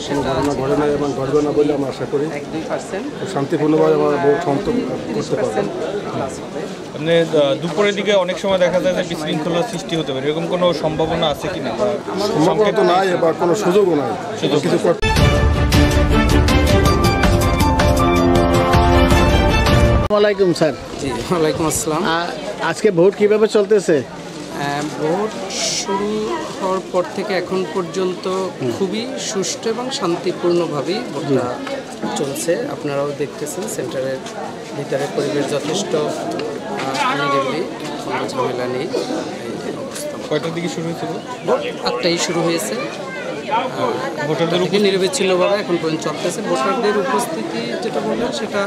কোনো ঘটনা ঘটে নাই এবং ঘটবে না বলে আমরা আশা করি। 1-2% শান্তিপূর্ণভাবে আমরা ভোট সম্পন্ন করতে পারবো। মানে দুপুরের দিকে অনেক সময় দেখা যায় যে বিশৃঙ্খলার সৃষ্টি হতে পারে, এরকম কোনো সম্ভাবনা আছে কিনা? সম্ভাবনা তো নাই বা কোনো সুযোগও নাই কিছু করতে। ওয়ালাইকুম স্যার। জি, ওয়ালাইকুম আসসালাম। আজকে ভোট কিভাবে চলতেছে? ভোট শুরু হওয়ার পর থেকে এখন পর্যন্ত খুবই সুষ্ঠু এবং শান্তিপূর্ণভাবেই ভোটটা চলছে। আপনারাও দেখতেছেন সেন্টারের ভিতরে পরিবেশ যথেষ্ট নিরিবিলি, কোনো ঝামেলা নেই। কয়টার দিকে শুরু হয়েছিল? ভোট 8টায় শুরু হয়েছে। ভোটারদের থেকে নিরবিচ্ছিন্নভাবে এখন পর্যন্ত চলতেছে। ভোটারদের উপস্থিতি যেটা বললেন সেটা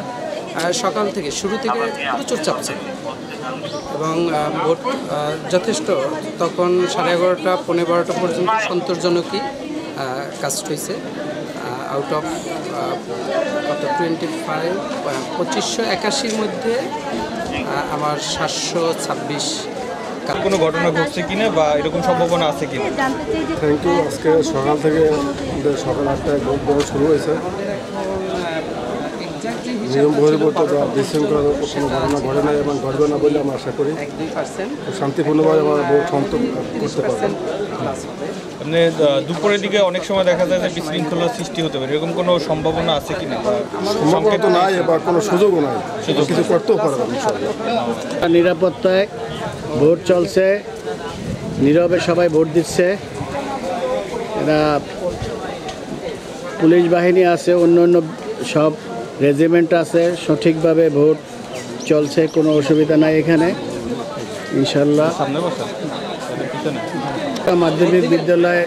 সকাল থেকে শুরু থেকে প্রচুর চাপ ছিল এবং ভোট যথেষ্ট তখন 11:30 পৌনে 12টা পর্যন্ত সন্তোষজনকই কাস্ট হয়েছে। আউট অফ কত 2581 মধ্যে আমার 726। কোনো ঘটনা ঘটছে কিনা বা এরকম সম্ভাবনা আছে কিনা? Thank you. আজকে সকাল থেকে সকাল 8টায় ভোট দেওয়া শুরু হয়েছে। নিয়ম বহির্ভূত বা বিশৃঙ্খলা কোনো ঘটনা ঘটে নাই এবং ঘটবে না বলে আমরা আশা করি। 1-2% শান্তিপূর্ণভাবে আমরা ভোট সম্পন্ন করতে পারবো। মানে দুপুরের দিকে অনেক সময় দেখা যায় যে বিশৃঙ্খলার সৃষ্টি হতে পারে, এরকম কোনো সম্ভাবনা আছে কিনা? সম্ভাবনা তো নাই বা কোনো সুযোগও নাই কিছু করতেও পারবো। নিরাপত্তায় ভোট চলছে, নীরবে সবাই ভোট দিচ্ছে। এরা পুলিশ বাহিনী আছে, অন্য অন্য সব রেজিমেন্ট আছে, সঠিকভাবে ভোট চলছে, কোনো অসুবিধা নাই এখানে ইনশাল্লাহ। মাধ্যমিক বিদ্যালয়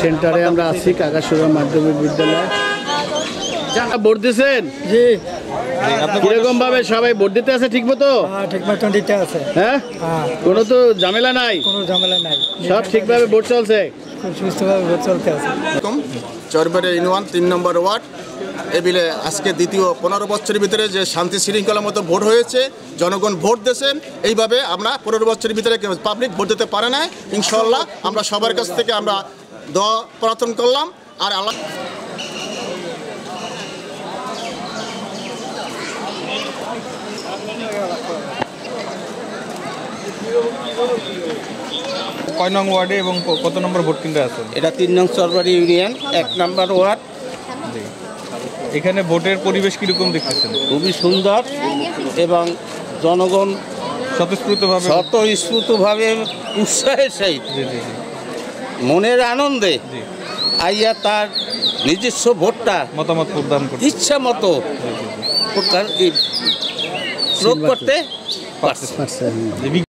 সেন্টারে আমরা আছি, কাকাসুরা মাধ্যমিক বিদ্যালয়। ভোট দিচ্ছেন? জি। কিরকম ভাবে সবাই ভোট দিতে আছে? ঠিক মতো? ঠিক মতন দিতে আছে। হ্যাঁ, কোনো তো ঝামেলা নাই? কোনো ঝামেলা নাই, সব ঠিকভাবে ভোট চলছে, খুব সুস্থভাবে ভোট চলতে আছে। চরবাড়ি ইউনিয়ন 3 নম্বর ওয়ার্ড এবিলে আজকে দ্বিতীয় 15 বছরের ভিতরে যে শান্তি শৃঙ্খলার মতো ভোট হয়েছে, জনগণ ভোট দিয়েছেন। এইভাবে আমরা 15 বছরের ভিতরে পাবলিক ভোট দিতে পারে না। ইনশাল্লাহ আমরা সবার কাছ থেকে আমরা দোয়া প্রার্থনা করলাম। আর আল্লাহ কয় নং ওয়ার্ডে এবং কত নম্বর ভোট কেন্দ্রে আছেন? এটা 3 নং চরবাড়ি ইউনিয়ন 1 নম্বর ওয়ার্ড। এখানে ভোটের পরিবেশ কিরকম দেখতেছেন? খুবই সুন্দর এবং জনগণ স্বতঃস্ফূর্তভাবে উৎসাহের সহিত মনের আনন্দে আইয়া তার নিজস্ব ভোটটা মতামত প্রদান করতে ইচ্ছা মতো প্রয়োগ করতে পারছে।